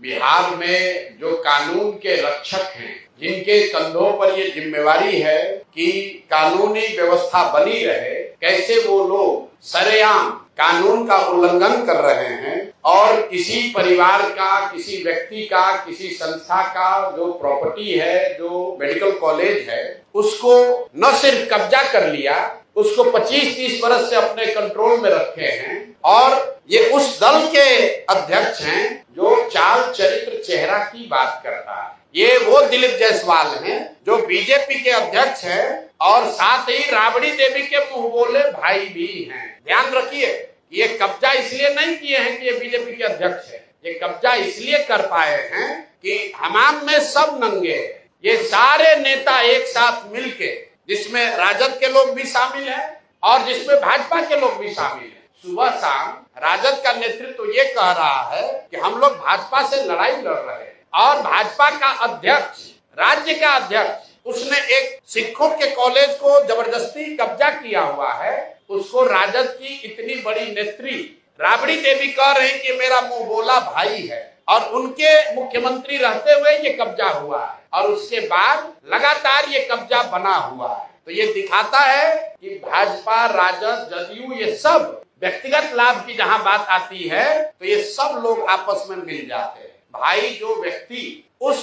बिहार में जो कानून के रक्षक हैं, जिनके कंधों पर ये जिम्मेवारी है कि कानूनी व्यवस्था बनी रहे, कैसे वो लोग सरेआम कानून का उल्लंघन कर रहे हैं और किसी परिवार का, किसी व्यक्ति का, किसी संस्था का जो प्रॉपर्टी है, जो मेडिकल कॉलेज है, उसको न सिर्फ कब्जा कर लिया, उसको 25-30 वर्ष से अपने कंट्रोल में रखे हैं। और ये उस दल के अध्यक्ष हैं जो चाल चरित्र चेहरा की बात करता है। ये वो दिलीप जायसवाल हैं जो बीजेपी के अध्यक्ष हैं और साथ ही राबड़ी देवी के मुंह बोले भाई भी हैं। ध्यान रखिए, ये कब्जा इसलिए नहीं किए हैं कि ये बीजेपी के अध्यक्ष है, ये कब्जा इसलिए कर पाए हैं कि हमाम में सब नंगे हैं। ये सारे नेता एक साथ मिलके, जिसमें राजद के लोग भी शामिल हैं और जिसमें भाजपा के लोग भी शामिल हैं। सुबह शाम राजद का नेतृत्व ये कह रहा है कि हम लोग भाजपा से लड़ाई लड़ रहे हैं और भाजपा का अध्यक्ष, राज्य का अध्यक्ष, उसने एक सिखों के कॉलेज को जबरदस्ती कब्जा किया हुआ है। उसको राजद की इतनी बड़ी नेत्री राबड़ी देवी कह रही कि मेरा मुंह बोला भाई है और उनके मुख्यमंत्री रहते हुए ये कब्जा हुआ है और उसके बाद लगातार ये कब्जा बना हुआ है। तो ये दिखाता है कि भाजपा, राजद, जदयू, ये सब व्यक्तिगत लाभ की जहां बात आती है तो ये सब लोग आपस में मिल जाते हैं। भाई, जो व्यक्ति उस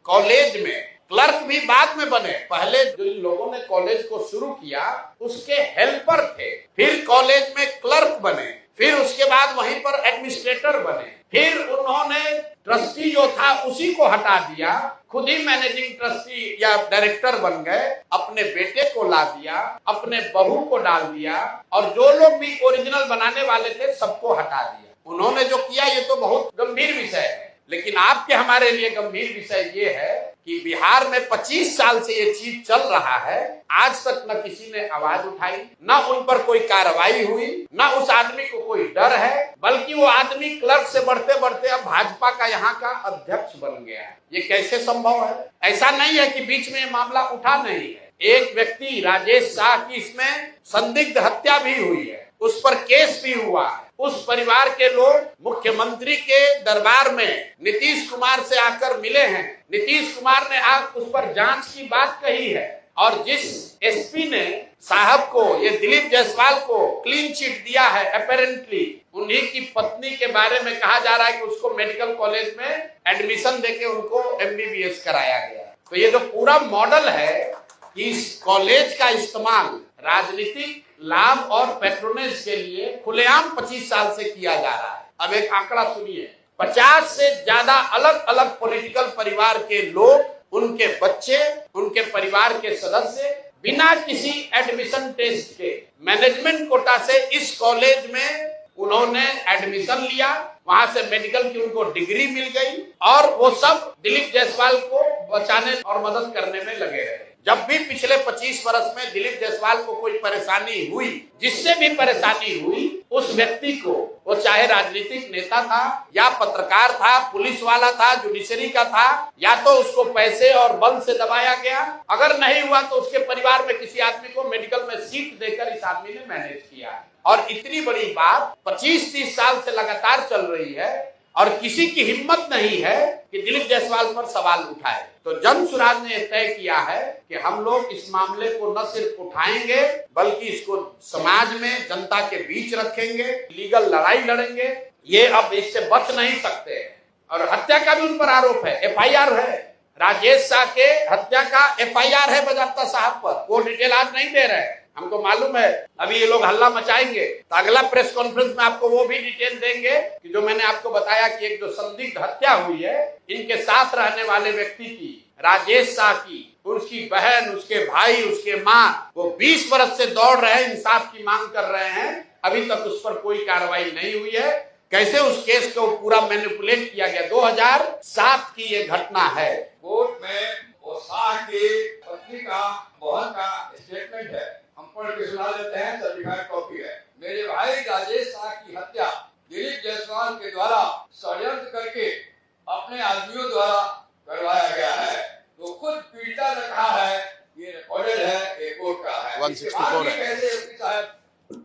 कॉलेज में क्लर्क भी बाद में बने, पहले जो लोगों ने कॉलेज को शुरू किया उसके हेल्पर थे, फिर कॉलेज में क्लर्क बने, फिर उसके बाद वहीं पर एडमिनिस्ट्रेटर बने, फिर उन्होंने ट्रस्टी जो था उसी को हटा दिया, खुद ही मैनेजिंग ट्रस्टी या डायरेक्टर बन गए, अपने बेटे को ला दिया, अपने बहू को डाल दिया और जो लोग भी ओरिजिनल बनाने वाले थे सबको हटा दिया। उन्होंने जो किया ये तो बहुत गंभीर विषय है, लेकिन आपके हमारे लिए गंभीर विषय ये है कि बिहार में 25 साल से ये चीज चल रहा है, आज तक न किसी ने आवाज उठाई, न उन पर कोई कार्रवाई हुई, न उस आदमी को कोई डर है, बल्कि वो आदमी क्लर्क से बढ़ते बढ़ते अब भाजपा का यहाँ का अध्यक्ष बन गया है। ये कैसे संभव है? ऐसा नहीं है कि बीच में ये मामला उठा नहीं है। एक व्यक्ति राजेश शाह की इसमें संदिग्ध हत्या भी हुई है, उस पर केस भी हुआ है। उस परिवार के लोग मुख्यमंत्री के दरबार में नीतीश कुमार से आकर मिले हैं, नीतीश कुमार ने आज उस पर जांच की बात कही है और जिस एसपी ने साहब को, ये दिलीप जायसवाल को क्लीन चिट दिया है, अपेरेंटली उन्हीं की पत्नी के बारे में कहा जा रहा है कि उसको मेडिकल कॉलेज में एडमिशन देके उनको MBBS कराया गया। तो ये जो पूरा मॉडल है, इस कॉलेज का इस्तेमाल राजनीतिक लाभ और पैट्रोनेज के लिए खुलेआम 25 साल से किया जा रहा है। अब एक आंकड़ा सुनिए, 50 से ज्यादा अलग अलग पॉलिटिकल परिवार के लोग, उनके बच्चे, उनके परिवार के सदस्य बिना किसी एडमिशन टेस्ट के मैनेजमेंट कोटा से इस कॉलेज में उन्होंने एडमिशन लिया, वहां से मेडिकल की उनको डिग्री मिल गई और वो सब दिलीप जायसवाल को बचाने और मदद करने में लगे रहे। जब भी पिछले 25 वर्ष में दिलीप जायसवाल को कोई परेशानी हुई, जिससे भी परेशानी हुई, उस व्यक्ति को, वो चाहे राजनीतिक नेता था या पत्रकार था, पुलिस वाला था, जुडिशरी का था, या तो उसको पैसे और बल से दबाया गया, अगर नहीं हुआ तो उसके परिवार में किसी आदमी को मेडिकल में सीट देकर इस आदमी ने मैनेज किया। और इतनी बड़ी बात 25-30 साल से लगातार चल रही है और किसी की हिम्मत नहीं है कि दिलीप जायसवाल पर सवाल उठाए। तो जन सुराज ने तय किया है कि हम लोग इस मामले को न सिर्फ उठाएंगे बल्कि इसको समाज में, जनता के बीच रखेंगे, लीगल लड़ाई लड़ेंगे। ये अब इससे बच नहीं सकते। और हत्या का भी उन पर आरोप है, FIR है, राजेश शाह के हत्या का FIR है बजाप्ता साहब पर। वो डिटेल आज नहीं दे रहे हैं, हमको मालूम है अभी ये लोग हल्ला मचाएंगे, तो अगला प्रेस कॉन्फ्रेंस में आपको वो भी डिटेल देंगे कि जो मैंने आपको बताया कि एक जो संदिग्ध हत्या हुई है इनके साथ रहने वाले व्यक्ति की, राजेश शाह की, उसकी बहन, उसके भाई, उसके माँ, वो 20 वर्ष से दौड़ रहे हैं, इंसाफ की मांग कर रहे हैं, अभी तक उस पर कोई कार्रवाई नहीं हुई है। कैसे उस केस को पूरा मैनिपुलेट किया गया। 2007 की ये घटना है। कोर्ट में वो शाह की पत्नी का, बहन का स्टेटमेंट है, हम पढ़ के सुना देते हैं, सर्टिफाइड कॉपी है। मेरे भाई राजेश शाह की हत्या दिलीप जायसवाल के द्वारा षड्यंत्र करके अपने आदमियों द्वारा करवाया गया है। तो खुद पीड़िता ने कहा है, ये रिकॉर्डेड है, ये कोर्ट का है। 164 है, कैसे साहब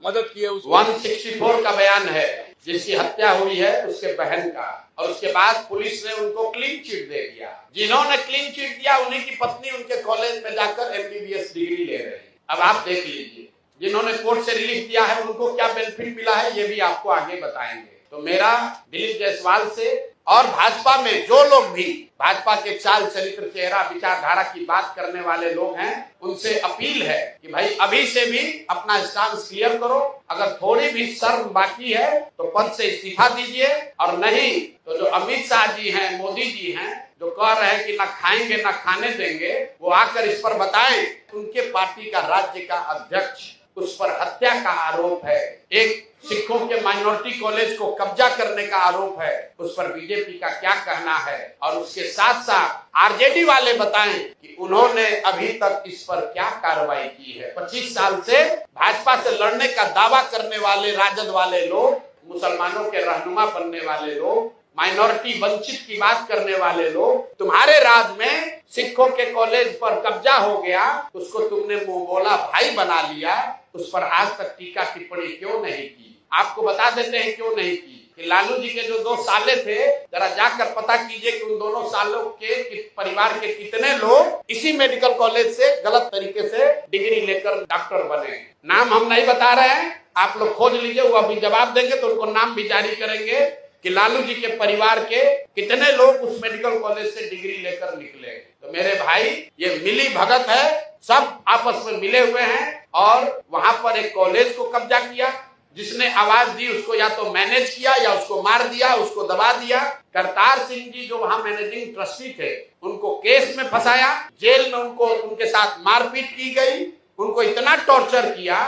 मदद किए, 164 का बयान है। जिसकी हत्या हुई है उसके बहन का, और उसके बाद पुलिस ने उनको क्लीन चिट दे दिया। जिन्होंने क्लीन चिट दिया उन्हीं की पत्नी उनके कॉलेज में जाकर MBBS डिग्री ले रही है। अब आप देख लीजिए, जिन्होंने कोर्ट से रिलीफ दिया है उनको क्या बेनिफिट मिला है ये भी आपको आगे बताएंगे। तो मेरा दिलीप जायसवाल से और भाजपा में जो लोग भी भाजपा के चाल चरित्र, चेहरा, विचारधारा की बात करने वाले लोग हैं, उनसे अपील है कि भाई अभी से भी अपना स्टांस क्लियर करो। अगर थोड़ी भी शर्म बाकी है तो पद से इस्तीफा दीजिए, और नहीं तो जो अमित शाह जी हैं, मोदी जी हैं, जो कह रहे हैं कि ना खाएंगे ना खाने देंगे, वो आकर इस पर बताएं। उनके पार्टी का राज्य का अध्यक्ष, उस पर हत्या का आरोप है, एक सिखों के माइनॉरिटी कॉलेज को कब्जा करने का आरोप है, उस पर बीजेपी का क्या कहना है। और उसके साथ साथ आरजेडी वाले बताएं कि उन्होंने अभी तक इस पर क्या कार्रवाई की है। 25 साल से भाजपा से लड़ने का दावा करने वाले राजद वाले लोग, मुसलमानों के रहनुमा बनने वाले लोग, माइनॉरिटी वंचित की बात करने वाले लोग, तुम्हारे राज में सिखों के कॉलेज पर कब्जा हो गया, उसको तुमने मुंह बोला भाई बना लिया, उस पर आज तक टीका टिप्पणी क्यों नहीं की। आपको बता देते हैं क्यों नहीं की कि लालू जी के जो 2 साले थे, जरा जाकर पता कीजिए कि उन दोनों सालों के परिवार के कितने लोग इसी मेडिकल कॉलेज से गलत तरीके से डिग्री लेकर डॉक्टर बने। नाम हम नहीं बता रहे हैं, आप लोग खोज लीजिए, वो अभी जवाब देंगे तो उनको नाम भी जारी करेंगे कि लालू जी के परिवार के कितने लोग उस मेडिकल कॉलेज से डिग्री लेकर निकले। तो मेरे भाई, ये मिली भगत है, सब आपस में मिले हुए हैं और वहां पर एक कॉलेज को कब्जा किया। जिसने आवाज दी उसको या तो मैनेज किया या उसको मार दिया, उसको दबा दिया। करतार सिंह जी जो वहां मैनेजिंग ट्रस्टी थे, उनको केस में फंसाया, जेल में उनके साथ मारपीट की गई, उनको इतना टॉर्चर किया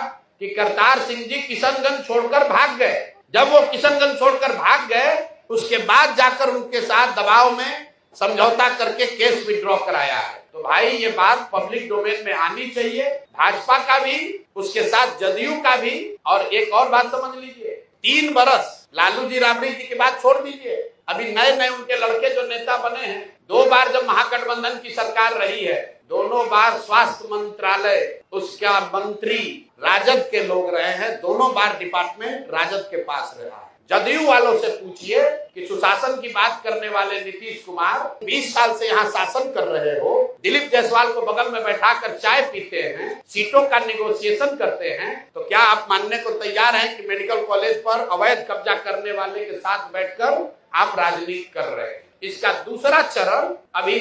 कि करतार सिंह जी किशनगंज छोड़कर भाग गए। जब वो किशनगंज छोड़कर भाग गए, उसके बाद जाकर उनके साथ दबाव में समझौता करके केस विड्रॉ कराया है। तो भाई ये बात पब्लिक डोमेन में आनी चाहिए, भाजपा का भी, उसके साथ जदयू का भी। और एक और बात समझ लीजिए, 3 बरस लालू जी राबड़ी जी की बात छोड़ दीजिए, अभी नए नए उनके लड़के जो नेता बने हैं, 2 बार जब महागठबंधन की सरकार रही है, दोनों बार स्वास्थ्य मंत्रालय उसका मंत्री राजद के लोग रहे हैं, दोनों बार डिपार्टमेंट राजद के पास रहा है। जदयू वालों से पूछिए कि सुशासन की बात करने वाले नीतीश कुमार 20 साल से यहाँ शासन कर रहे हो, दिलीप जायसवाल को बगल में बैठाकर चाय पीते हैं, सीटों का निगोशिएशन करते हैं, तो क्या आप मानने को तैयार हैं कि मेडिकल कॉलेज पर अवैध कब्जा करने वाले के साथ बैठकर आप राजनीति कर रहे हैं। इसका दूसरा चरण अभी